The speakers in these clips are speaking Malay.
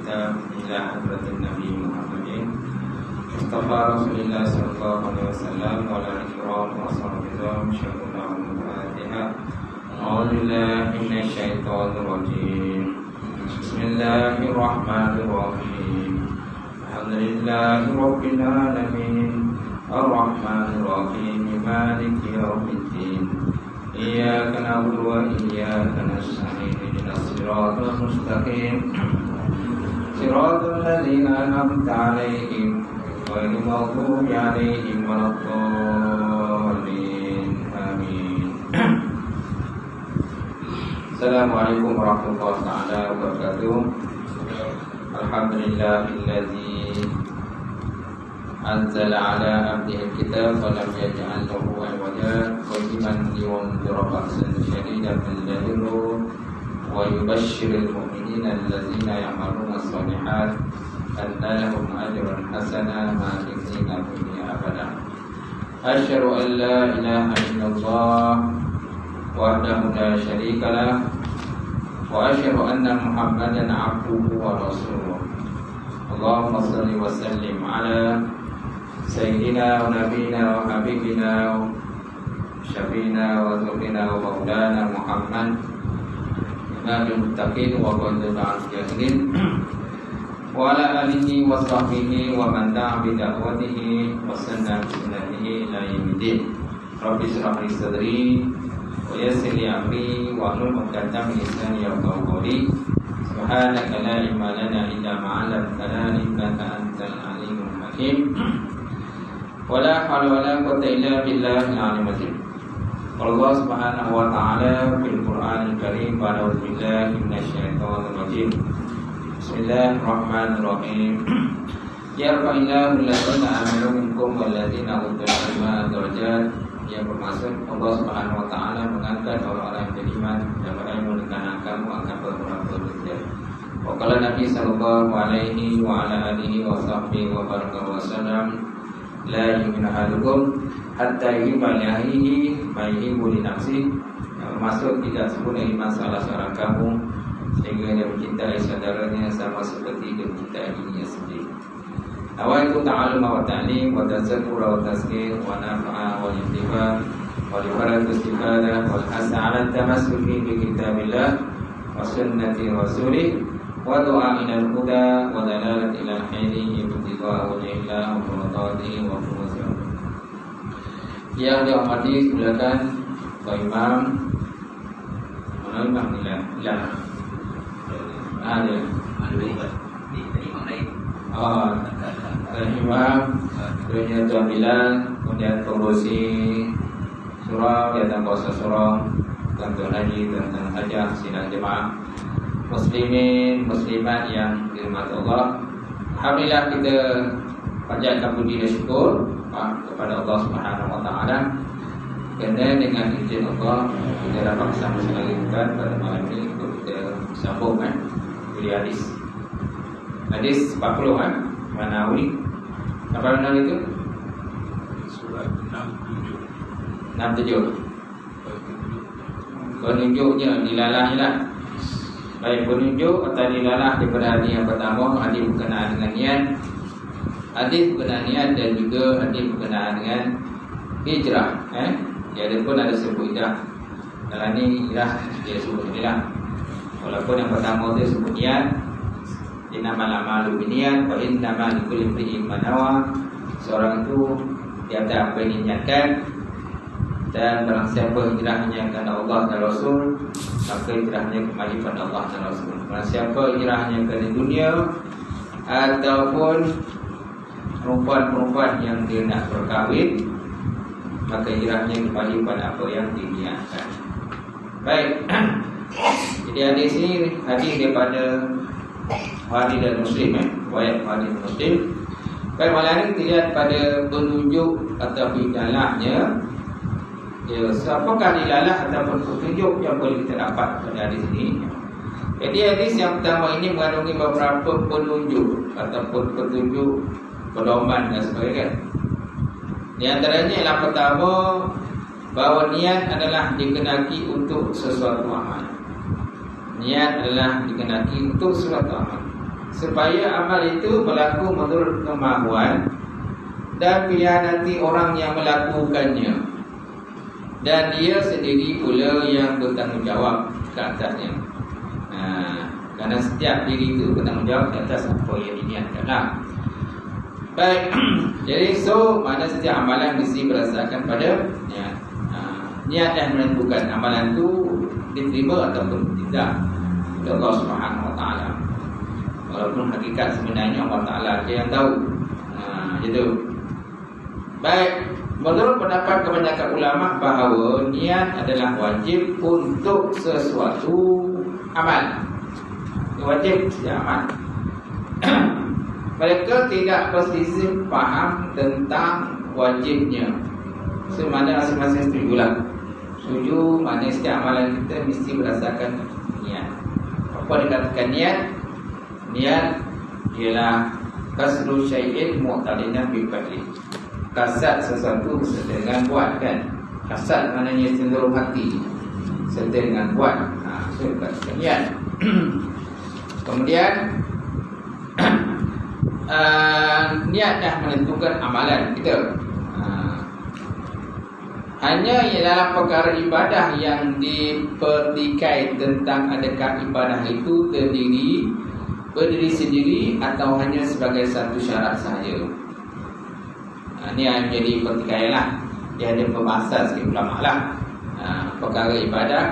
الكتاب إلى حضرة النبي محمد مصطفى رسول الله صلى الله عليه وسلم وعلى الكرام وصحبه شكرا الفاتحة. أعوذ بالله من الشيطان الرجيم. بسم الله الرحمن الرحيم. الحمد لله رب العالمين الرحمن الرحيم مالك يوم الدين إياك نعبد وإياك نستعين اهدنا الصراط المستقيم صراط الذين أنعمت عليهم غير المغضوب عليهم ولا الضالين آمين. Assalamualaikum warahmatullahi taala wabarakatuh. Alhamdulillahilladzi anzala ala abdihi alkitab wa lam yaj'al lahu iwaja qayyiman liyunzira ba'san shadidan min ladunhu wa yubashshirul mu'minina allazina ya'maluna as-solihat anna lahum ajran hasanan ma'akhizina fihi abada. Asyhadu an la ilaha illallah wahdahu la syarika lah wa asyhadu anna Muhammadan 'abduhu wa rasuluh. Allahumma shalli wa sallim ala sayyidina wa nabiyina wa habibina wa syafiina wa zuhina wa maulana Muhammad imamul muttaqin wa qadil al-jahilin wa ala alihi wa sahbihi wa man da'a bi da'watihi wa sanna bi sunnatihi ila yaumiddin. Rabbi shrah li sadri wa yassir li amri wa hlul 'uqdatam min lisani yafqahu qawli. Subhanaka la ilma lana illa ma 'allamtana innaka antal alimul hakim. Wala haula wala quwwata illa billahil aliyyil azim. Allah Subhanahu wa ta'ala fil Qur'anil Karim a'udzu billahi minasyaitonir rajim. Bismillahirrahmanirrahim. Yarfa'illahu alladziina aamanu minkum walladzina utul ilma darajat. Yang bermaksud Allah Subhanahu wa ta'ala mengangkat orang-orang yang beriman dan berilmu dengan kamu akan beberapa derajat. Wa qala Nabi sallallahu alaihi wa ala alihi wa sahbihi wa baraka wa sallam la yu'minu ahadukum hatta yuhibba li akhihi ma yuhibbu li nafsihi. Yang bermaksud tidak sempurna iman salah seorang kamu sehingga dia mencintai saudaranya sama seperti dia mencintai dirinya sendiri. Awaitu ta'aluma wa ta'lim wa tazakura wa tazkir wa nafa'a wa intifa wa lifarat istifadah wal hasa ala tamassuki bi kitabillah wa sunnati rasulih wa du'a ilal huda wa dalalat ilal khairi ibtida'a wajhillah wa murtadihi wa fuzul. Yang dihormati silakan Pak Imam. Mana Imam Ilah? Ada. Oh, Imam, kemudian Tuan Bilal, kemudian pengurusi surau, datang kuasa surau, Tuan Haji, Tuan Hajah, sidang jemaah muslimin, muslimat yang dirahmati Allah. Alhamdulillah kita panjatkan puji dan syukur kepada Allah Subhanahu wa taala kerana dengan izin Allah kita dapat bersama-sama pada malam ini untuk kita sambung kuliah hadis. Hadis 40 Manawi. Apa benar itu? Surat 67. 67. Penunjuknya dilalahnya lah. Baik penunjuk atau dilalah daripada hadis yang pertama, hadis berkenaan dengan niat, hadis berkenaan niat dan juga hadis berkenaan dengan hijrah. Dia pun ada sebut hijrah. Dalam ni hijrah dia sebut hijrah. Walaupun yang pertama dia sebut niat, innamal a'malu binniyat wa innamal likulli imrin ma nawa. Seorang itu dia ada apa yang diniatkan, dan barang siapa hijrahnya kerana Allah dan Rasul, maka hijrahnya kembali pada Allah dan Rasul. Barang siapa hijrahnya kerana dunia ataupun perempuan-perempuan yang dia nak berkahwin, maka hijrahnya kembali pada apa yang diniatkan. Baik. Jadi hadis ini hadis daripada Bukhari dan Muslim, riwayat Bukhari dan Muslim. Baik, malam ini kita lihat pada penunjuk atau dilalahnya. Apakah dilalah ataupun petunjuk yang boleh kita dapat pada hadis ini? Jadi hadis yang pertama ini mengandungi beberapa penunjuk ataupun petunjuk, pedoman dan sebagainya. Di antaranya yang pertama, bahawa niat adalah dikenaki untuk sesuatu amal. Niat adalah dikenaki untuk sesuatu amal. supaya amal itu berlaku menurut kemampuan dan pilihan hati orang yang melakukannya, dan dia sendiri pula yang bertanggungjawab ke atasnya. Kerana setiap diri itu bertanggungjawab ke atas apa yang diniatkanlah. Baik, jadi mana setiap amalan mesti berdasarkan pada niat. Niat yang menentukan amalan itu diterima ataupun tidak oleh Allah Subhanahu Wa Taala. Walaupun hakikat sebenarnya Allah Taala dia yang tahu. Gitu. Baik, menurut pendapat kebanyakan ulama bahawa niat adalah wajib untuk sesuatu amal. Wajib setiap amal. Mereka tidak berselisih faham tentang wajibnya. Semana masing-masing setujulah. Setuju mana setiap amalan kita mesti berdasarkan niat. Apa dikatakan niat? Niat ialah kasru syai'in mu'tadina bi fa'li. Kasat sesuatu serta dengan buat, kan? Kasat maknanya cenderung hati serta dengan buat. So dikatakan niat. Kemudian niat dah menentukan amalan kita. Hanya dalam perkara ibadah yang dipertikai tentang adakah ibadah itu berdiri sendiri atau hanya sebagai satu syarat sahaja. Ini yang menjadi pertikaian lah. Dia ada pembahasan sikit ulama lah. Perkara ibadah,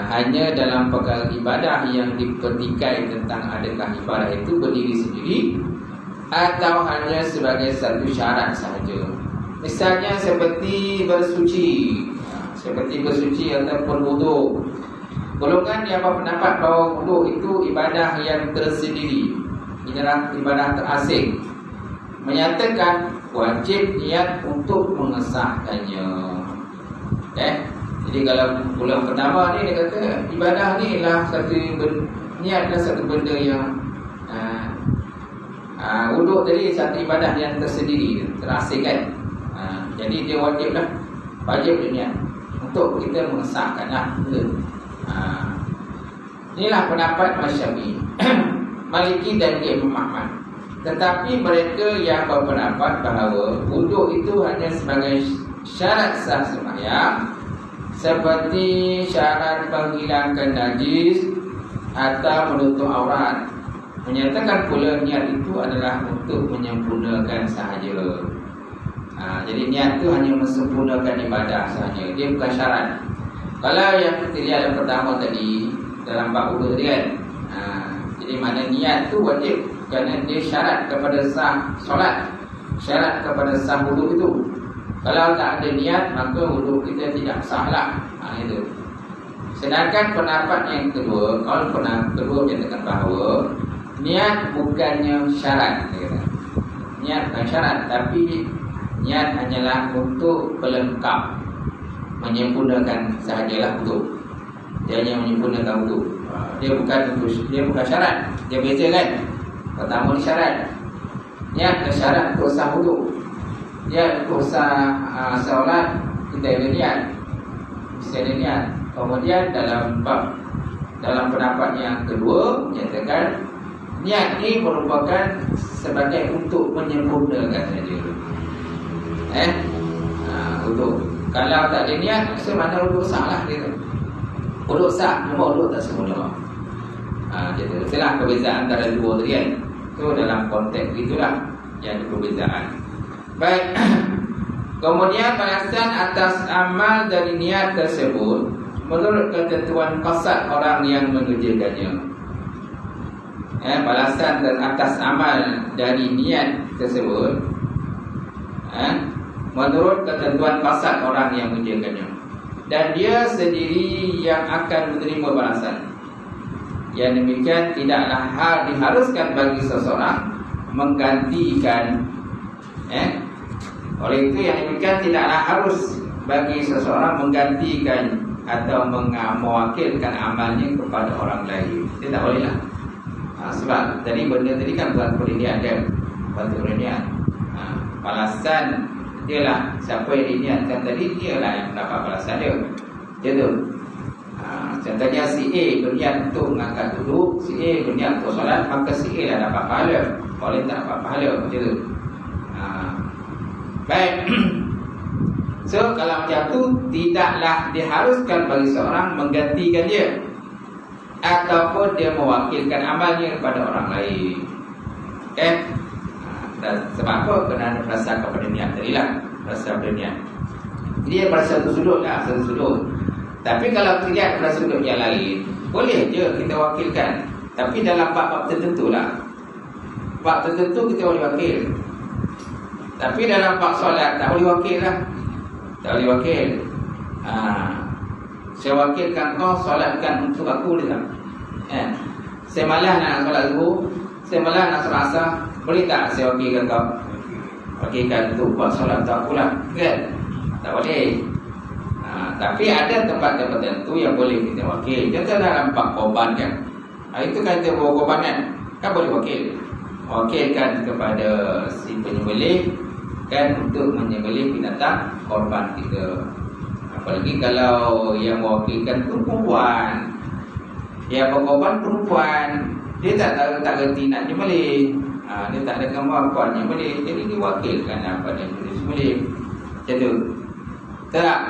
hanya dalam perkara ibadah yang dipertikai tentang adakah ibadah itu berdiri sendiri atau hanya sebagai satu syarat sahaja. Misalnya seperti bersuci, ataupun wuduk. Golongan yang berpendapat bahawa wuduk itu ibadah yang tersendiri, inilah ibadah terasing, menyatakan wajib niat untuk mengesahkannya. Jadi kalau golongan pertama ni dia kata ibadah ni ialah niat adalah satu benda yang wuduk tadi satu ibadah yang tersendiri, terasing, kan? Jadi dia wajib niat untuk kita mengesahkanlah. Inilah pendapat Syafi'i, Maliki dan Imam Ahmad. Tetapi mereka yang berpendapat bahawa wuduk itu hanya sebagai syarat sah sembahyang, seperti syarat menghilangkan najis atau menutup aurat, menyatakan pula niat itu adalah untuk menyempurnakan sahaja. Jadi niat itu hanya mensempurnakan ibadah sahaja, dia bukan syarat. Kalau yang kita lihat yang pertama tadi dalam bab wuduk tadi, kan, jadi mana niat itu wajib kerana dia syarat kepada sah solat, syarat kepada sah wuduk itu. Kalau tak ada niat maka wuduk kita tidak sah lah. Itu. Sedangkan pendapat yang kedua, kalau pendapat kedua menyatakan bahawa niat bukannya syarat, niat bukan syarat, tapi niat hanyalah untuk pelengkap, menyempurnakan sahajalah wuduk. Dia hanya menyempurnakan wuduk. Dia bukan syarat. Dia beza, kan? Pertama ni syarat. Niat ke syarat untuk sah wuduk. Dia untuk sah solat kita ada niat. Mesti ada niat. Kemudian dalam pendapat yang kedua menyatakan niat ini merupakan sebagai untuk menyempurnakan saja. Wuduk. Kalau tak ada niat, mana wuduk sah lah dia tu. Wuduk sah, cuma wuduk tak sempurna. Itulah perbezaan antara dua tadi, kan. Itu dalam konteks itulah yang ada perbezaan. Baik. Kemudian balasan atas amal dari niat tersebut menurut ketentuan qasad orang yang mengerjakannya. Balasan atas amal dari niat tersebut menurut ketentuan qasad orang yang mengerjakannya, dan dia sendiri yang akan menerima balasan. Yang demikian tidaklah diharuskan bagi seseorang menggantikan. Oleh itu yang demikian tidaklah harus bagi seseorang menggantikan atau mewakilkan amalnya kepada orang lain. Dia tak boleh lah. Sebab tadi benda tadi kan buat perniat dia, balasan dia lah. Siapa yang diniatkan tadi, dia lah yang mendapat balasan dia. Macam tu. Macam Contohnya si A berniat untuk mengangkat duduk, si A berniat untuk solat, maka si A dah dapat pahala. Kalau tak dapat pahala macam tu. Baik. So kalau macam tu, tidaklah diharuskan bagi seorang menggantikan dia ataupun dia mewakilkan amalnya kepada orang lain. Dan sebab apa? Kerana berasal kepada niat tadi lah. Berasal kepada niat. Dia pada satu sudut lah, satu sudut. Tapi kalau terlihat pada sudut yang lain, boleh je kita wakilkan. Tapi dalam bab-bab tertentu lah. Bab tertentu kita boleh wakil. Tapi dalam bab solat tak boleh wakil lah. Tak boleh wakil. Saya wakilkan kau solatkan untuk aku dia. Saya malas nak solat zuhur, saya malas nak solat asar, boleh tak saya wakilkan kau? Wakilkan untuk buat solat untuk aku lah. Kan? Tak boleh. Tapi ada tempat tertentu yang boleh kita wakil. Contoh dalam bab korban kan. Itu kan kita bawa korban kan boleh wakil. Wakilkan kepada si penyembelih kan untuk menyembelih binatang korban kita. Apalagi kalau yang mewakilkan tu perempuan, yang berkorban perempuan, dia tak reti nak nyembelih. Dia tak ada kemampuan nyembelih, jadi diwakilkan pada penyembelih. Macam tu. Tak?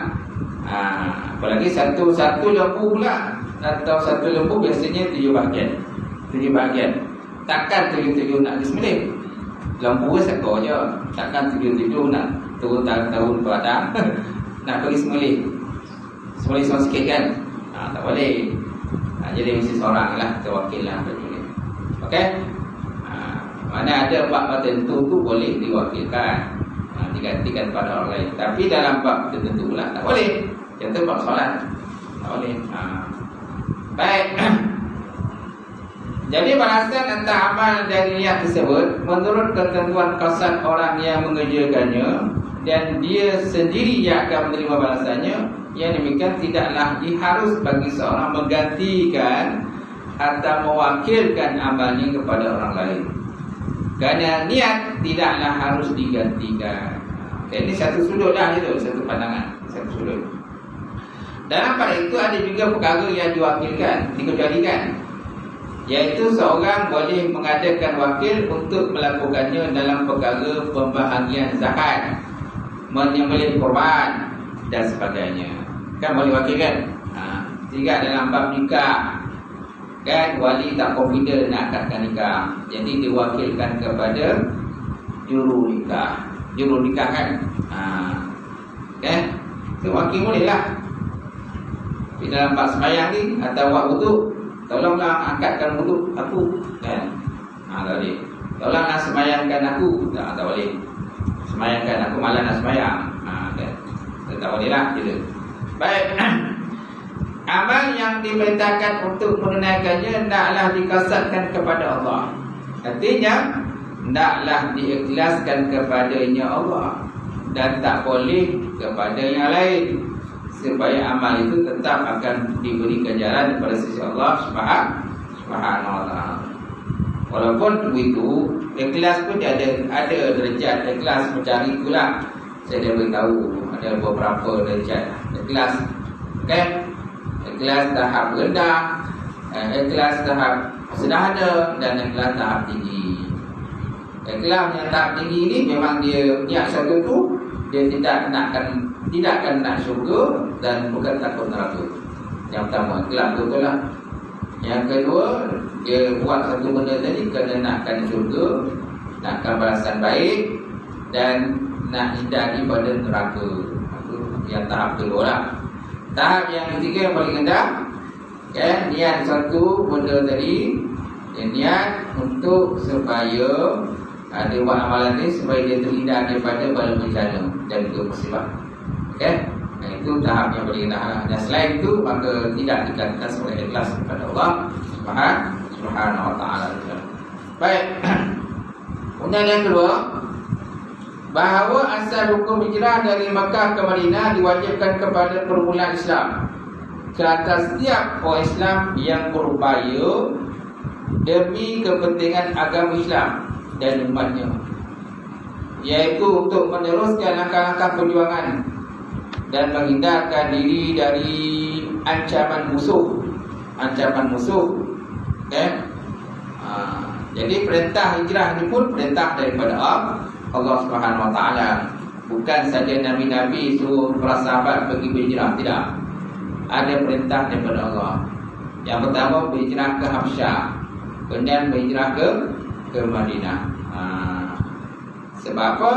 Apalagi satu lembu pula, atau satu lembu biasanya 7 bahagian. 7 bahagian. Takkan 7 nak disembelih. Lembu sekor je. Takkan 7 nak turun tahun padang nak pergi sembelih. Sembelih seorang sikit kan? Tak boleh. Jadi mesti seorang lah, terwakil lah. Okey? Mana ada bab tertentu tu boleh diwakilkan, digantikan pada orang lain. Tapi dalam bab tertentu pula tak boleh. Contoh bab solat tak boleh. Baik. Jadi balasan antara amal dari niat tersebut menurut ketentuan qasad orang yang mengerjakannya, dan dia sendiri yang akan menerima balasannya. Yang demikian tidaklah diharus bagi seorang menggantikan atau mewakilkan amalnya kepada orang lain. Kerana niat tidaklah harus digantikan. Ini satu sudut lah itu, satu pandangan, satu sudut. Dalam pada itu ada juga perkara yang diwakilkan, dikecualikan, iaitu seorang boleh mengadakan wakil untuk melakukannya dalam perkara pembahagian zakat, menyembelih korban dan sebagainya. Kan boleh wakil kan? Jika dalam bab nikah kan, wali tak confident nak akadkan nikah, jadi diwakilkan kepada juru nikah. Juru nikah kan? Kan? So, wakil boleh lah. Di dalam bab sembahyang ni atau buat wuduk, tolonglah angkatkan wuduk aku kan? Tak boleh. Tolonglah sembahyangkan aku. Tak boleh. Sembahyangkan aku, malah nak sembahyang. Kan? Tak boleh lah gitu. Baik. Amal yang diperintahkan untuk menunaikannya hendaklah dikasadkan kepada Allah. Artinya hendaklah diikhlaskan kepadanya Allah, dan tak boleh kepada yang lain, supaya amal itu tetap akan diberi ganjaran kepada sisi Allah Subhanahu wa taala. Walaupun begitu, ikhlas pun ada derajat ikhlas mencari itulah. Saya dah beritahu ada beberapa derajat ikhlas. Kan? Ikhlas tahap rendah, ikhlas tahap sederhana, dan ikhlas tahap tinggi. Ikhlas yang tahap tinggi ni memang dia niat satu tu, dia tidak akan nak syurga dan bukan takut neraka. Yang pertama, ikhlas betul lah. Yang kedua, dia buat satu benda tadi kerana nakkan syurga, nakkan balasan baik, dan nak hindari pada neraka. Itu yang tahap kedua lah. Tahap yang ketiga yang paling rendah, kan, niat satu benda tadi, dia niat untuk supaya dia buat amalan ni supaya dia terhindar daripada bala bencana dan juga musibah. Okay? Itu tahap yang paling rendah lah. Dan selain itu, maka tidak dikatakan sebagai ikhlas kepada Allah Subhanahu wa ta'ala. Baik. Kemudian yang kedua, bahawa asal hukum hijrah dari Makkah ke Madinah diwajibkan kepada permulaan Islam ke atas setiap orang Islam yang berupaya demi kepentingan agama Islam dan umatnya, iaitu untuk meneruskan langkah-langkah perjuangan dan menghindarkan diri dari ancaman musuh ancaman musuh. Jadi perintah hijrah ini pun perintah daripada Allah Subhanahu Wa Taala. Bukan saja nabi-nabi suruh para sahabat pergi berhijrah, tidak. Ada perintah daripada Allah. Yang pertama berhijrah ke Habsyah, kemudian berhijrah ke Madinah. Sebab apa?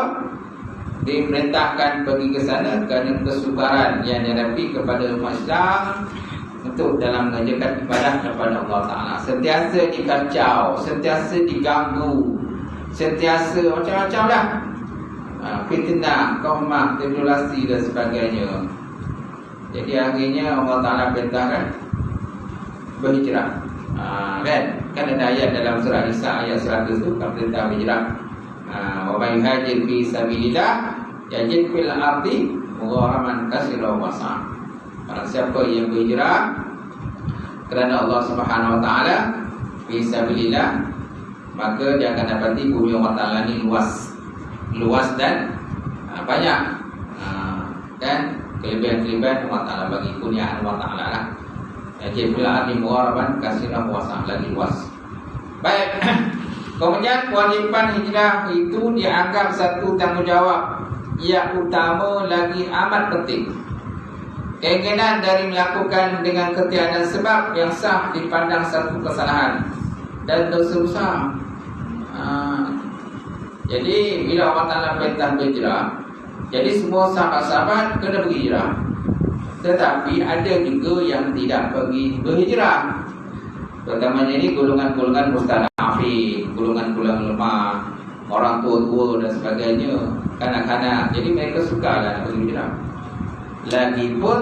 Diperintahkan pergi ke sana kerana kesukaran yang dihadapi kepada umat Islam untuk dalam mengerjakan ibadah kepada Allah Ta'ala. Sentiasa dikacau, sentiasa diganggu, sentiasa macam-macam lah, fitnah, qaumah, tribulasi dan sebagainya. Jadi akhirnya Allah Ta'ala perintahkan berhijrah. Kan ada ayat dalam surah Nisa ayat 100 tu, perintah berhijrah. Wa may yuhajir fi sabilillah yajid fil ardi mugharaman katsiran wasa'. Barang siapa yang berhijrah kerana Allah Subhanahu Wa Taala fi sabilillah, maka dia akan dapati bumi Allah Taala ni luas dan banyak. Dan kelebihan-kelebihan Allah Taala bagi kurniaan Allah Taala lah. Yajid fil ardi mugharaman katsiran wasa', lagi luas. Baik. Kemudian kewajipan hijrah itu dianggap satu tanggungjawab yang utama lagi amat penting. Keinginan dari melakukan dengan ketiadaan sebab yang sah dipandang satu kesalahan dan dosa besar. Jadi bila Allah Ta'ala perintah berhijrah, jadi semua sahabat-sahabat kena berhijrah. Tetapi ada juga yang tidak pergi berhijrah. Pertamanya ini golongan-golongan mustadafin, golongan-golongan lemah, orang tua-tua dan sebagainya, kanak-kanak. Jadi mereka sukalah nak pergi hijrah. Lagipun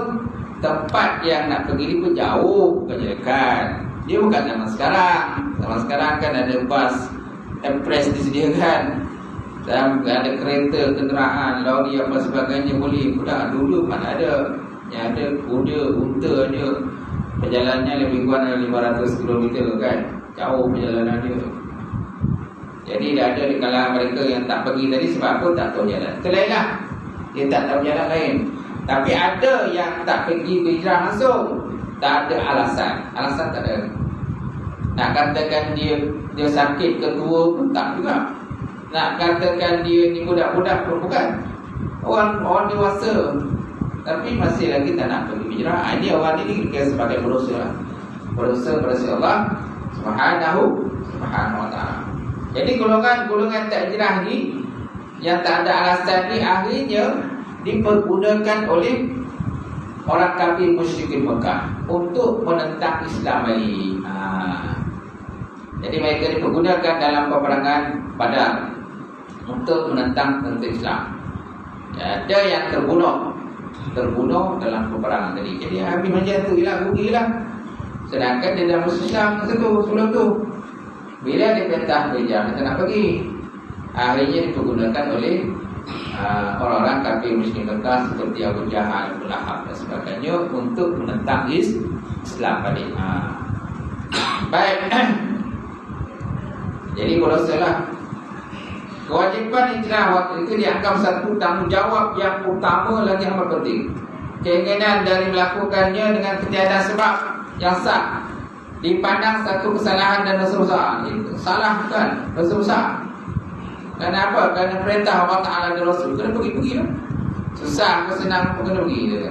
tempat yang nak pergi ni pun jauh, bukan dekat. Dia bukan zaman sekarang. Zaman sekarang kan ada bas Express disediakan, dan ada kereta, kenderaan, lori apa sebagainya boleh. Budak dulu mana ada. Yang ada kuda, unta ada. Perjalanannya lebih kurang dari 500 km kan. Jauh perjalanan dia. Jadi dah ada di kalangan mereka yang tak pergi tadi sebab apa? Tak tahu jalan. Itu lain lah. Dia tak tahu jalan lain. Tapi ada yang tak pergi berhijrah langsung. Tak ada alasan. Alasan tak ada. Nak katakan dia sakit ke tua pun tak juga. Nak katakan dia ni budak-budak pun bukan. Orang dewasa. Tapi masih lagi tak nak pergi hijrah. Ini orang ini dikira sebagai berdosa. Berdosa pada Allah Subhanahu Wa Ta'ala. Jadi golongan-golongan tak hijrah ni, yang tak ada alasan ni, akhirnya dipergunakan oleh orang kafir musyrikin Mekah untuk menentang Islam lagi. Jadi mereka dipergunakan dalam peperangan Badar untuk menentang Islam. Ada yang terbunuh dalam peperangan tadi. Jadi habis macam tu hilang, rugilah. Sedangkan dia dalam Islam sebelum tu, bila dia perintah berhijrah, dia nak pergi. Akhirnya dipergunakan oleh orang-orang kafir musyrik Mekah seperti Abu Jahal, Abu Lahab dan sebagainya untuk menentang Islam balik. Baik. Jadi berdosalah. Kewajipan hijrah waktu itu dianggap satu tanggungjawab yang utama lagi amat penting. Keinginan dari melakukannya dengan ketiadaan sebab yang sah dipandang satu kesalahan dan dosa besar. Salah kan? Dosa besar. Kenapa? Kerana perintah Allah Ta'ala dan Rasul. Kena pergi lah. Susah ke senang pun kena pergi.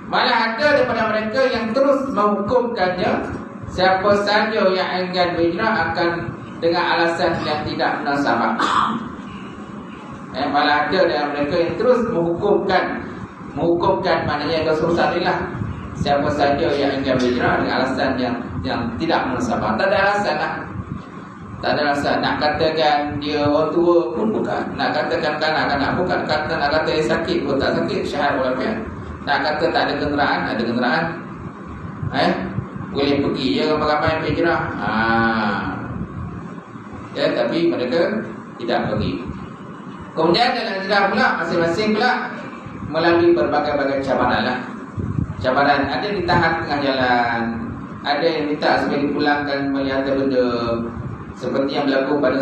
Malah ada daripada mereka yang terus menghukumkannya. Siapa saja yang enggan berhijrah akan dengan alasan yang tidak munasabah. Malah ada dari mereka yang terus menghukumkan maknanya dosa besar inilah. Siapa saja yang enggan berhijrah dengan alasan yang tidak munasabah. Tak ada alasan lah. Tak ada alasan. Nak katakan dia orang tua pun bukan. Nak katakan kanak-kanak bukan. Nak kata dia sakit pun tak sakit. Syahat walafiat. Nak kata tak ada kenderaan, ada kenderaan. Boleh pergi je ramai-ramai berhijrah. Tapi mereka tidak pergi. Kemudian dalam hijrah pula, masing-masing pula melalui berbagai-bagai cabaran lah. Cabaran ada ditahan tengah jalan, ada yang minta supaya dipulangkan melihat benda, seperti yang berlaku pada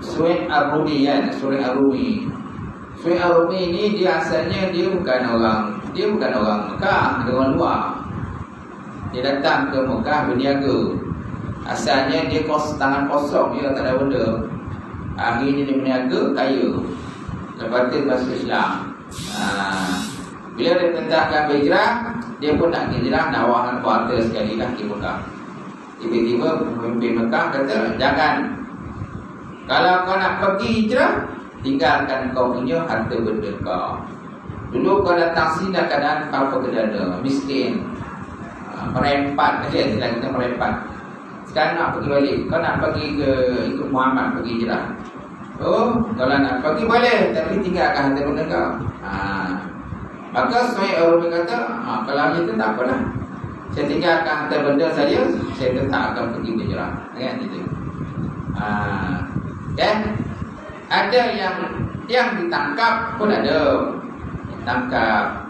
Suhaib Ar-Rumi kan. Suhaib Ar-Rumi ini dia asalnya dia bukan orang Mekah, dia orang luar. Dia datang ke Mekah berniaga. Asalnya dia tangan kosong, dia tak ada benda. Akhirnya dia berniaga, kaya. Lepas tu masuk Islam. Bila dia perintahkan berhijrah, dia pun nak hijrah, nak wahan keluarga sekali dah di Mekah. Tiba-tiba pemimpin Mekah kata, jangan. Kalau kau nak pergi hijrah, tinggalkan kau punya harta benda kau. Dulu kau datang sini dah keadaan apa kedada, miskin, merempat, istilah kita merempat. Sekarang nak pergi balik, kau nak pergi ke ikut Muhammad pergi hijrah. Oh, kalau nak pergi boleh, tapi tinggalkan harta benda kau. Maka Suhaib Ar-Rumi kata, kalau itu tak apalah, saya tinggalkan harta benda saja, saya tetap akan pergi hijrah. Kan itu. Ada yang ditangkap pun ada. Tangkap,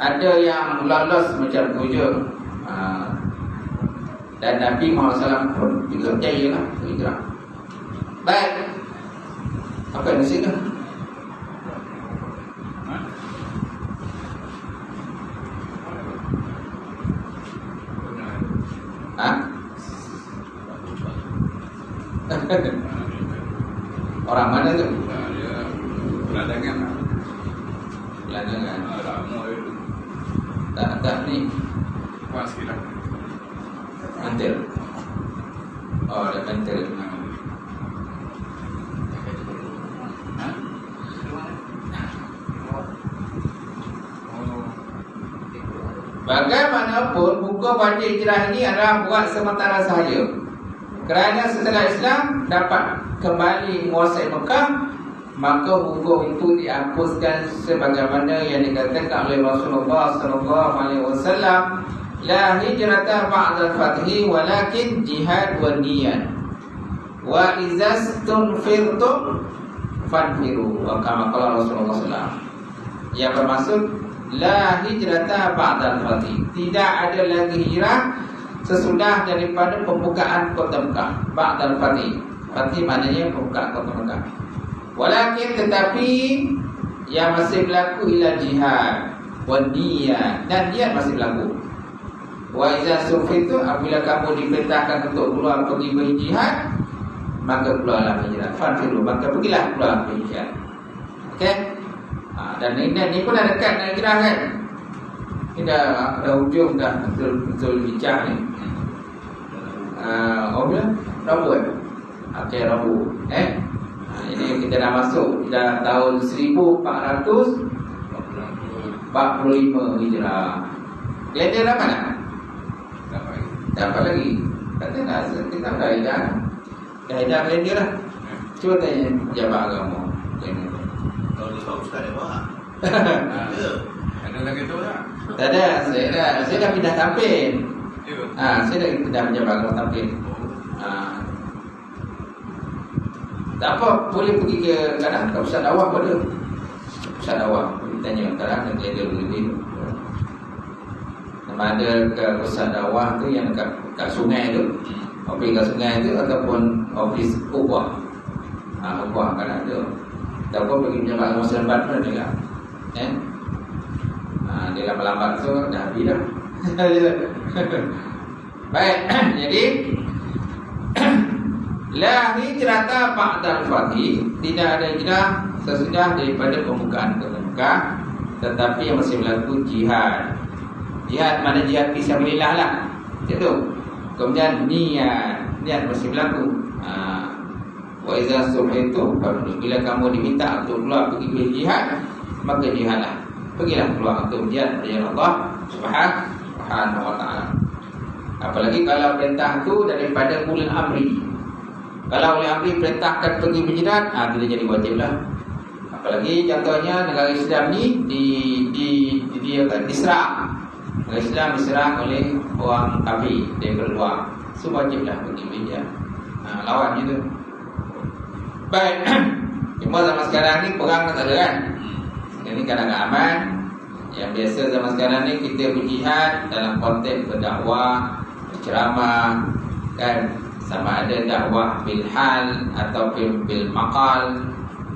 ada yang lolos macam tu je. Dan Nabi Muhammad SAW pun juga percaya lah hijrah. Baik, apa yang di sini? Orang mana tu? Peladangan. Ramu itu. Tak ni. Pas sikit lah. Mantel. Oh, ada mantel. Bagaimanapun, buku pada hijrah ini adalah buat sementara sahaja. Kerana setelah Islam dapat kembali menguasai Mekah, maka hukum itu dihapuskan sebagaimana yang dikatakan oleh Rasulullah SAW, la hijrata ba'da al-fathi walakin jihad wa niyat wa izastunfirtum fanfiru, wa kama qala Rasulullah SAW. Yang bermaksud la hijrata ba'da al-fathi, tidak ada lagi hijrah sesudah daripada pembukaan kota Mekah. Ba'da al-fathi, fathi maknanya pembukaan kota Mekah. Walakin tetapi yang masih berlaku ialah jihad wa niyat, dan niat masih berlaku. Wa iza sufitu, apabila kamu diperintahkan untuk keluar pergi berjihad, maka keluarlah berjihad. Fanfiru, maka pergilah keluar berjihad. Okey? Dan ini pun dah dekat dengan hijrah kan? Ini dah hujung dah betul bincang ni. Rabu Okey, Rabu. Ini kita dah masuk dah tahun 1445 hijrah. Kalender dah mana? Dapat lagi. Kata nak kita dah hijrah. Dah hijrah kalender lah. Cuba tanya pejabat agama. Kalau dia sebab ustaz dia buat. Ada lagi tu tak? Tak ada. Saya dah pindah tampil. Saya dah pindah pejabat agama tampil. Tak apa, boleh pergi ke kadang ke pusat dakwah pada. Pusat dakwah, pergi tanya kadang ada kalender begini. Sama ada ke pusat dakwah tu yang kat sungai tu, ofis kat sungai tu, ataupun ofis ubah. Ubah kan ada. Ataupun pergi pejabat agama Seremban pun ada kan. Dia lambat-lambat tu dah habis dah. Baik, jadi la hijrata ba'da al-fathi, tidak ada hijrah sesudah daripada pembukaan kota Mekah, tetapi yang masih berlaku jihad. Jihad mana jihad fisabilillah lah. Itu. Kemudian niat masih berlaku. Wa iza suhitu, bila kamu diminta untuk keluar pergi berjihad, maka jihadlah. Pergilah keluar untuk jihad dengan Allah Subhanahu wa ta'ala. Apalagi kalau perintah tu daripada ulil amri. Kalau oleh amri perintahkan pergi berjihad, itu dia jadi wajib lah. Apalagi contohnya negara Islam ni diserang. Negara Islam diserang oleh orang kafir dari luar. So wajiblah pergi berjihad. Lawan gitu. Baik. Cuma zaman sekarang ni perang tak ada kan. Ini kadang aman. Yang biasa zaman sekarang ni kita berjihad dalam konteks berdakwah, berceramah, kan? Sama ada dakwah bil hal atau bil maqal.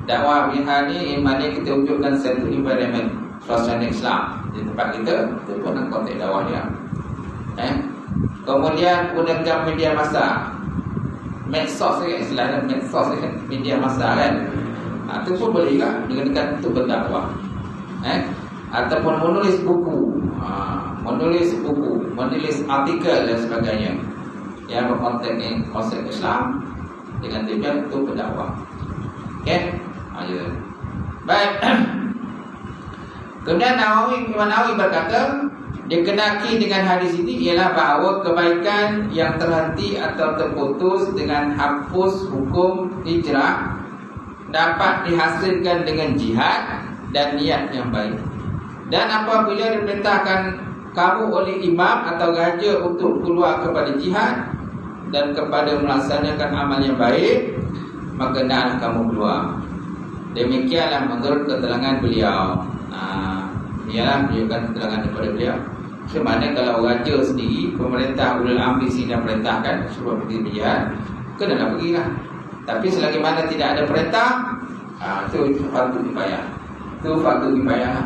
Dakwah bil hal ni maknanya kita wujudkan satu environment suasana Islam. di tempat kita, itu pun konteks dakwah dia. Kemudian gunakan media massa, medsos kan, istilahnya medsos kan, media massa kan. Itu pun boleh juga digunakan untuk berdakwah. Ataupun menulis buku, menulis artikel dan sebagainya yang berkonteks konsep Islam dengan tujuan untuk berdakwah. Okey, baik. Kemudian Imam Nawawi berkata, dikenaki dengan hadis ini ialah bahawa kebaikan yang terhenti atau terputus dengan hapus hukum hijrah dapat dihasilkan dengan jihad dan niat yang baik. Dan apabila diperintahkan kamu oleh imam atau raja untuk keluar kepada jihad dan kepada melaksanakan amal yang baik, maka hendaklah kamu keluar. Demikianlah menurut keterangan beliau. Ialah menunjukkan keterangan daripada beliau. Semana kalau raja sendiri, pemerintah ulul amri sini perintahkan suruh pergi berjihad, kenalah pergilah. Tapi selagi mana tidak ada perintah, itu fardu kifayah. Itu fardu kifayah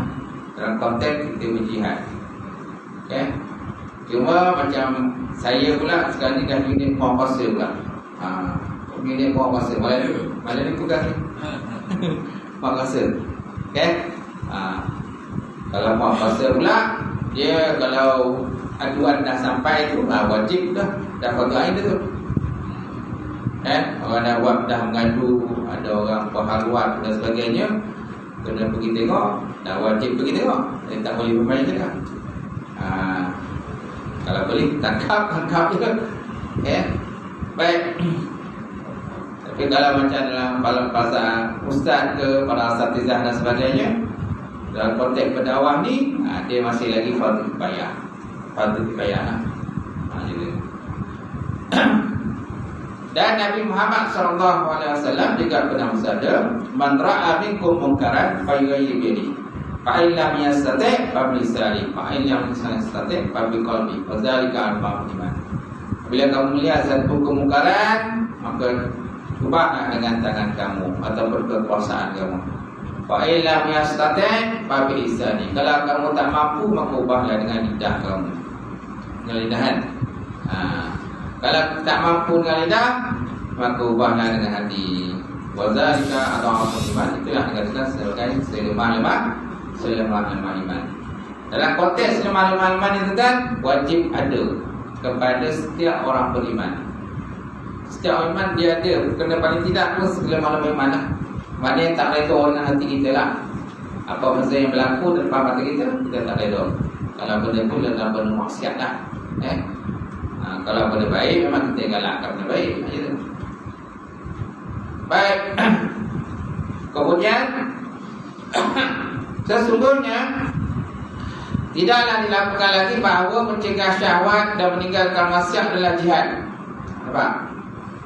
dalam konteks kita berjihad. Okay? Cuma macam saya pula sekarang ni dah unit penguasa pula. Unit penguasa malam ni tugas ni. Penguasa. Okay? Kalau penguasa pula, dia kalau aduan dah sampai tu, wajib dah fardu ain tu. Orang dah mengadu, ada orang berhaluan dan sebagainya, kena pergi tengok, dah wajib pergi tengok. Tak boleh bermain je lah. Kalau boleh tangkap je. Baik. Tapi kalau macam dalam bahasa ustaz ke, para asatizah dan sebagainya, dalam konteks berdakwah ni, dia masih lagi fardu kifayah. Fardu kifayah lah. Dan Nabi Muhammad SAW juga pernah bersabda, man ra'a minkum munkaran falyughayyir bi yadihi, fa in lam yastati' fa bi lisanihi, fa in lam yastati' fa bi qalbihi, wa dzalika arba'ul iman. Bila kamu melihat satu kemungkaran, maka ubahlah dengan tangan kamu atau berkekuasaan kamu. Fa in lam yastati' fa bi lisanihi. Kalau kamu tak mampu, maka ubahlah dengan lidah kamu. Dengan lidahan. Kalau tak mampu dengan lidah, maka ubahlah dengan hati. Wazalika adha'aful iman. Itulah dikatakan sebagai selemah-lemah iman. Dalam konteks selemah-lemah iman itu kan wajib ada kepada setiap orang beriman. Setiap orang iman dia ada, kena paling tidak pun selemah-lemah iman lah. Maknanya tak redha orang hati kita lah. Apa masa yang berlaku depan mata kita tak redha. Kalau benda tu dalam benda maksiat lah. Kalau benda baik, memang kita galakkan benda baik. Baik. Kemudian sesungguhnya tidaklah dilakukan lagi bahawa mencegah syahwat dan meninggalkan maksiat adalah jihad. Nampak?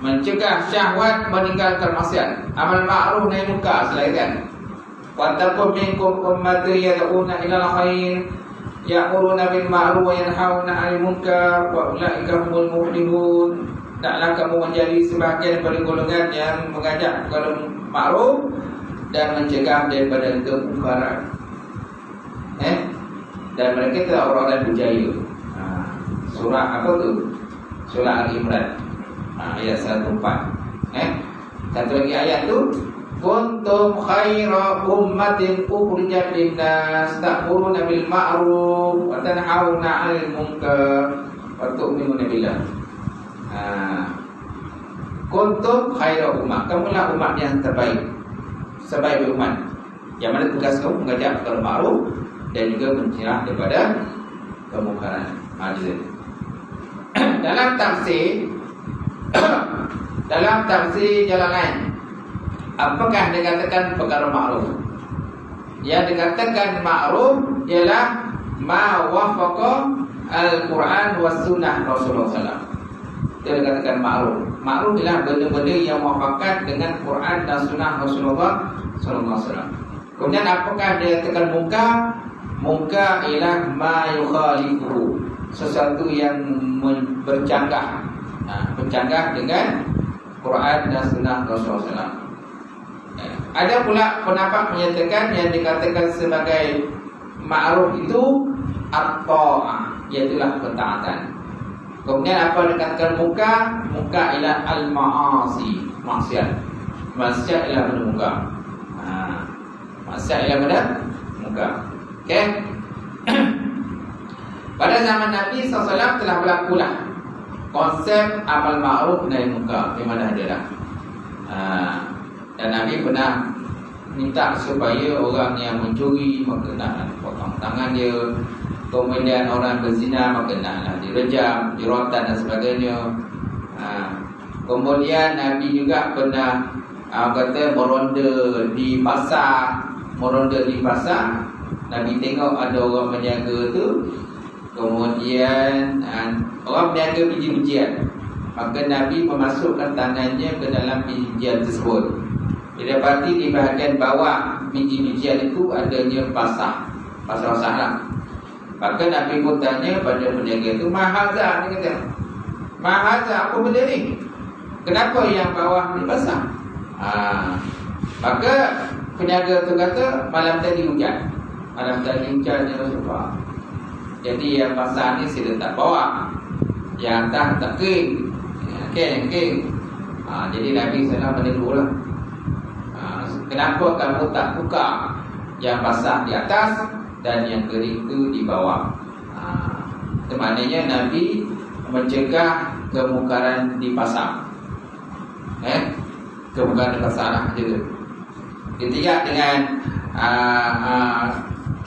Mencegah syahwat, meninggalkan maksiat. Amal ma'ruf nahi munkar selain kan. Wa takum minkum ummatun yad'una ilal khair, ya'muruna bil ma'ruf wa yanhauna 'anil munkar wa ulaika humul muflihun. Taklah kamu menjadi sebahagian daripada golongan yang mengajak kepada ma'ruf dan mencegah daripada kemungkaran. Dan mereka adalah orang-orang berjaya. Surah apa tu? Surah Al-Imran, ayat 104. Satu lagi ayat tu, kuntum khaira ummatin ukhrijat lin-nas ta'muruna bil ma'ruf wa tanhauna 'anil munkar wa tu'minuna billah. Kuntum khaira ummah, kamulah umat yang terbaik, sebaik umat, yang mana tugas kamu mengajak kepada ma'ruf dan juga mencegah daripada kemungkaran. Dalam tafsir Jalalain, apakah dikatakan perkara ma'ruf? Yang dikatakan ma'ruf ialah ma wafaqa al-Quran was sunnah Rasulullah SAW. Itu dikatakan ma'ruf. Ma'ruf ialah benda-benda yang muafakat dengan Quran dan sunnah Rasulullah SAW. Kemudian apakah dikatakan munkar? Munkar ialah ma yukhalifu, sesuatu yang bercanggah, bercanggah dengan Quran dan sunnah Rasulullah SAW. Ada pula pendapat menyatakan yang dikatakan sebagai ma'ruf itu at-ta'ah, iaitulah ketaatan. Kemudian apa dikatakan munkar? Munkar ialah al-ma'asi, maksiat. Maksiat ialah benda munkar. Maksiat ialah benda munkar. Okey. Pada zaman Nabi SAW telah berlakulah konsep amal ma'ruf nahi munkar, di mana ada dah. Dan Nabi pernah minta supaya orang yang mencuri maka nak potong tangan dia, kemudian orang berzina maka naklah direjam, dirotan dan sebagainya. Kemudian Nabi juga pernah kata meronda di pasar. Nabi tengok ada orang menjaga tu, kemudian orang menjaga biji-bijian, maka Nabi memasukkan tangannya ke dalam biji-bijian tersebut. Dia dapati di bahagian bawah biji-bijian itu adanya basah lah. Maka Nabi pun tanya pada penjaga itu, "Mahaza?" Dia kata, "Mahaza, apa benda ni? Kenapa yang bawah ni basah?" Maka penjaga tu kata, "Malam tadi hujan ya Rasulullah. Jadi yang basah ni saya letak bawah, yang atas tak kering." Kering. Jadi Nabi SAW menegur lah. Kenapa kamu tak buka yang basah di atas dan yang kering itu di bawah? Itu maknanya Nabi mencegah kemungkaran di pasar. Kemungkaran di pasar lah gitu. Ketiga dengan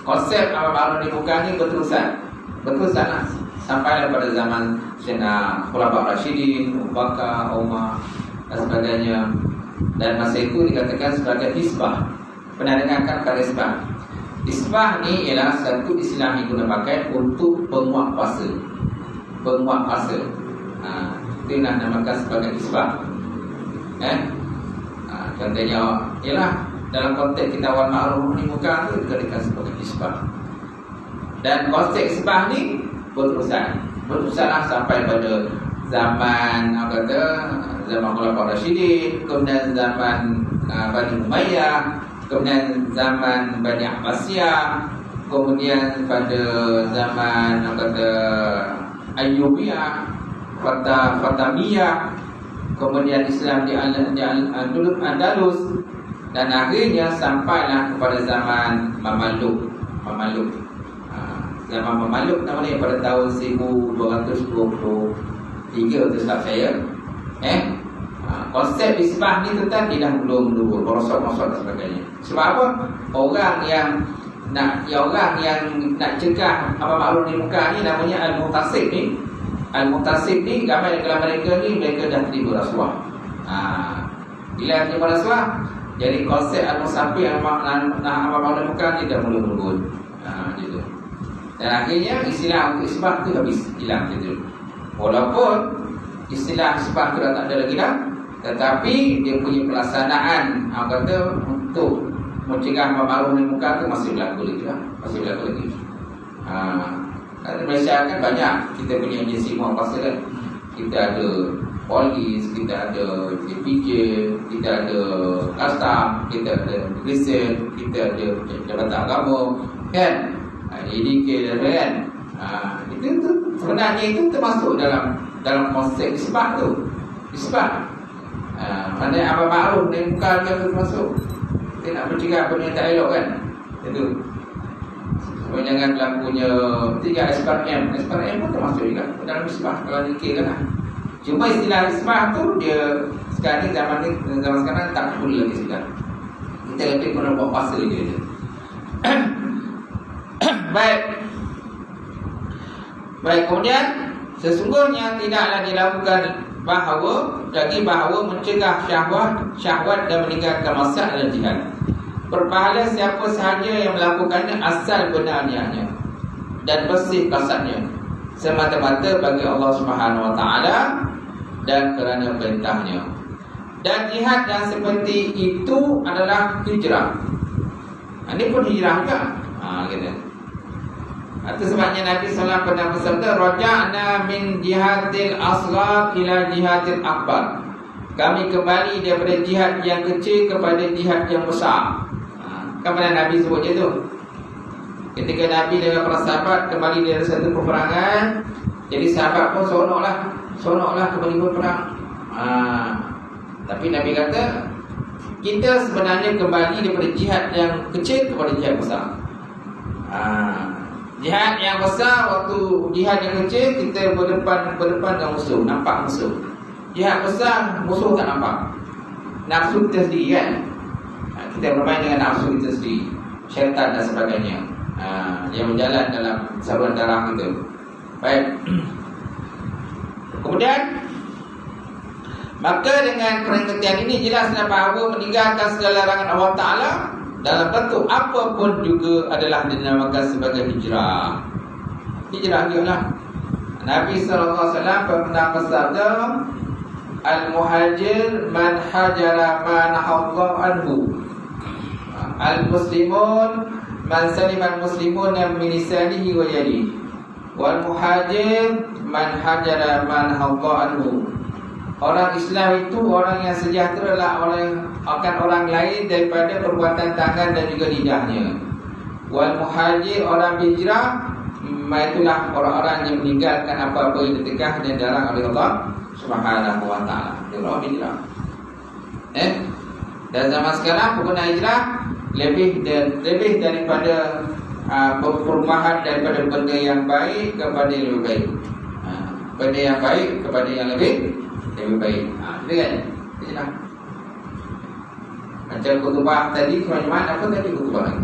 konsep amal ma'ruf nahi munkar ni berterusan lah sampai pada zaman Sayyidina Khulafaur Rasyidin, Abu Bakar, Umar dan sebagainya. Dan masa itu dikatakan sebagai hisbah. Pernah dengarkan kata hisbah? Hisbah ni ialah satu istilah yang guna pakai untuk penguat puasa. Itu yang dinamakan sebagai hisbah. Contohnya ialah dalam konteks kita awal ma'ruf nahi munkar itu dikatakan sebagai hisbah. Dan konsep hisbah ni berterusanlah sampai pada zaman zaman Khulafaur Rasyidin, kemudian zaman Bani Umayyah, kemudian zaman Bani Abbasiyah, kemudian pada zaman Ayyubiyah, Fatimiyah, kemudian Islam di Andalus, dan akhirnya sampailah kepada zaman Mamaluk. Zaman Mamaluk namanya pada tahun 1223 tu tak saya. Konsep hisbah ni tetap tidak belum merosot-merosot dan sebagainya. Sebab apa? Orang yang nak cegah amal ma'ruf nahi munkar ni namanya al-muhtasib ni. Al-muhtasib ni ramai dalam mereka ni mereka dah terima rasuah. Bila terima rasuah, jadi konsep al-musafir amal ma'ruf nahi munkar tidak mula-mula. Gitu. Dan akhirnya istilah untuk hisbah tu habis hilang gitu. Walaupun istilah hisbah tu dah tak ada lagi dah, tetapi dia punya pelaksanaan untuk mencegah amal ma'ruf nahi munkar tu masih berlaku lagi. Di Malaysia kan banyak kita punya agensi muafakat kan. Kita ada polis, kita ada JPJ, kita ada Kastam, kita ada Immigration, kita ada Jabatan Agama kan, EDK kan. Itu sebenarnya itu termasuk dalam konsep hisbah tu. Hisbah mana amal ma'ruf nahi munkar dia termasuk. Kita nak mencegah benda yang tak elok kan. Itu jangan berlakunya 3 SPRM pun termasuk juga dalam hisbah kalau dikira kan. Cuma istilah hisbah tu dia sekarang sekarang tak perlu lagi sudah. Kita lebih guna buat puasa dia. Baik, kemudian sesungguhnya tidaklah dilakukan bahawa mencegah syahwat dan meninggalkan maksiat dan jihad. Berpahala siapa sahaja yang melakukannya asal benar niatnya dan bersih kasadnya semata-mata bagi Allah Subhanahu Wa Taala dan kerana perintahnya. Dan jihad yang seperti itu adalah hijrah. Ini pun hijrah juga. Gitu. Itu sebabnya Nabi SAW pernah bersabda, "Raja'na min jihadil asghar ila jihadil akbar." Kami kembali daripada jihad yang kecil kepada jihad yang besar. Kan pernah Nabi sebut je tu. Ketika Nabi dengan para sahabat kembali dari satu peperangan, jadi sahabat pun seronoklah kembali berperang. Tapi Nabi kata, kita sebenarnya kembali daripada jihad yang kecil kepada jihad besar. Jihad yang besar, waktu jihad yang kecil kita berdepan dengan musuh, nampak musuh. Jihad besar, musuh tak nampak. Nafsu kita sendiri kan. Kita bermain dengan nafsu kita sendiri, syaitan dan sebagainya. Yang berjalan dalam saluran darah kita. Baik. Kemudian, maka dengan perhentian ini jelaslah bahawa meninggalkan segala larangan Allah Ta'ala dalam bentuk apapun juga adalah dinamakan sebagai hijrah. Hijrah ialah Nabi SAW pernah bersabda, Al-muhajir man hajara ma nahallahu anhu, Al-muslimun man salima al-muslimuna min lisanihi wa yadihi, wal muhajir man hajara ma nahallahu anhu. Orang Islam itu orang yang sejahtera lah akan orang lain daripada perbuatan tangan dan juga lidahnya. Wal muhajir, orang hijrah, itulah orang-orang yang meninggalkan apa-apa yang ditegah dan dilarang oleh Allah Subhanahu wa ta'ala. Itulah hijrah. Dan zaman sekarang penggunaan hijrah lebih daripada perubahan daripada benda yang baik kepada yang lebih baik. Benda yang baik kepada yang lebih baik. Itu kan? Hijrah. Macam khutbah tadi, macam apa tadi khutbah lagi?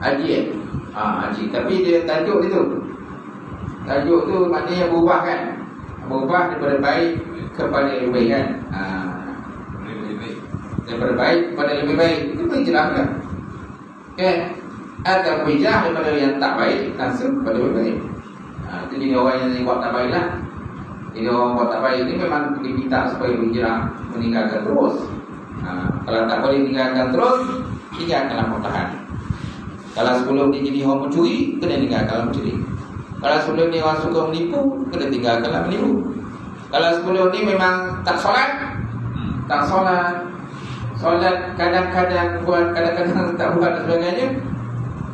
Haji haji. Tapi dia tajuk itu. Tajuk tu maknanya berubah kan? Berubah daripada baik kepada lebih baik kan? Daripada baik kepada lebih baik. Itu hijrah kan? Okay. Atau hijrah daripada yang tak baik langsung kepada lebih baik. Itu jadi orang yang buat tak baik lah. Jadi orang buat tak baik ni memang diminta supaya berhijrah, meninggalkan terus. Kalau tak boleh meninggalkan terus, tinggalkanlah pertahan. Kalau sebelum ni jadi orang mencuri, kena tinggalkanlah mencuri. Kalau sebelum ni orang suka menipu, kena tinggalkanlah menipu. Kalau sebelum ni memang tak solat, solat kadang-kadang buat, kadang-kadang tak buat dan sebagainya.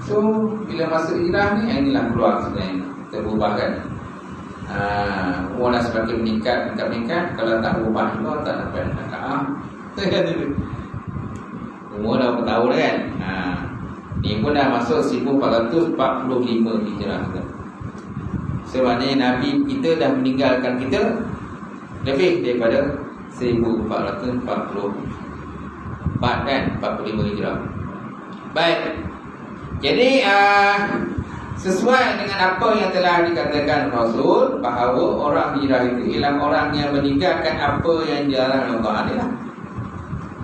So bila masuk hijrah ni, inilah keluar sebenarnya, terubah kan. Umur dah semakin meningkat. Kalau tak berubah juga, tak dapat rakaah. Umur dah bertahun kan. Ni pun dah masuk 1445 hijrah kita. Sebenarnya Nabi kita dah meninggalkan kita lebih daripada 1444 kan, 45 hijrah. Baik. Jadi sesuai dengan apa yang telah dikatakan Rasul, bahawa orang hijrah itu ialah orang yang meninggalkan apa yang dilarang Allah adalah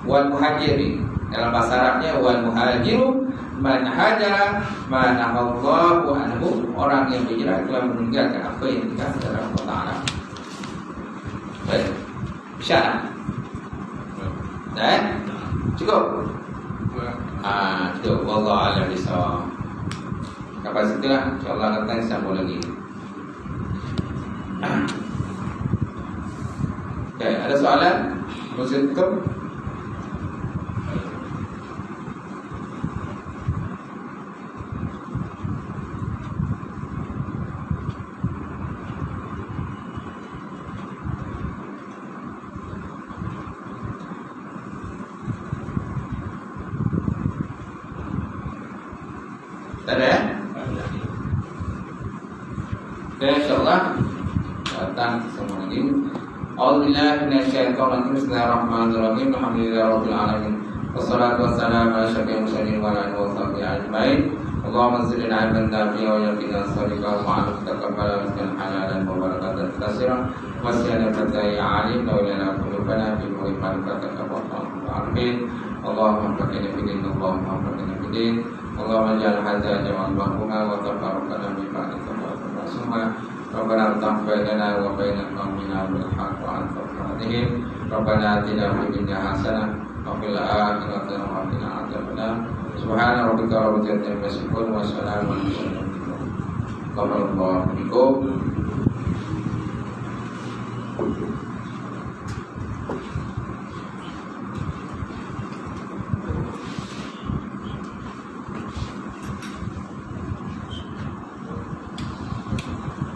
wal muhajiri. Dalam bahasa Arabnya wal muhajiru man hajara ma nahallahu anhu. Orang yang berhijrah telah meninggalkan apa yang dikatakan oleh Allah Ta'ala. Baik. Syarat. Dan cukup. Cukup. Wallahu a'lam bishawab. Sampai situ lah. InsyaAllah datang sambung lagi. Okay, ada soalan? Masa tutup? Tak ada ya? Okay, insyaAllah datang semua lagi. A'udzubillahi minasyaitonir rajim. Bismillahirrahmanirrahim. Alhamdulillahirabbil alamin. Wassalatu wassalamu ala asyrafil mursalin wa ala alihi wa sahbihi ajma'in. Allahumma zidna 'ilman nafi'an wa yaqina shadiqan wa 'amal taqabbala rizqan halalan wa barakatan katsiran wa siyadatan ya 'alim wa lana qulubana bi ma'rifatika wa ta'lamin. Allahumma faqina fi din, Allahumma faqina fi din. Allahumma ja'al hadza jama'an marhuma wa tafarraqana min ba'dika wa summa. Rabbana taqabbal lana wa bainal mu'minina bil haqqi wa anta al-fatihim. Rabbana atina fid dunya hasanah wa fil akhirati hasanah wa qina adzabannar. Subhana rabbika rabbil izzati amma yasifun wa salamun alal mursalin. Barakallahu fiikum.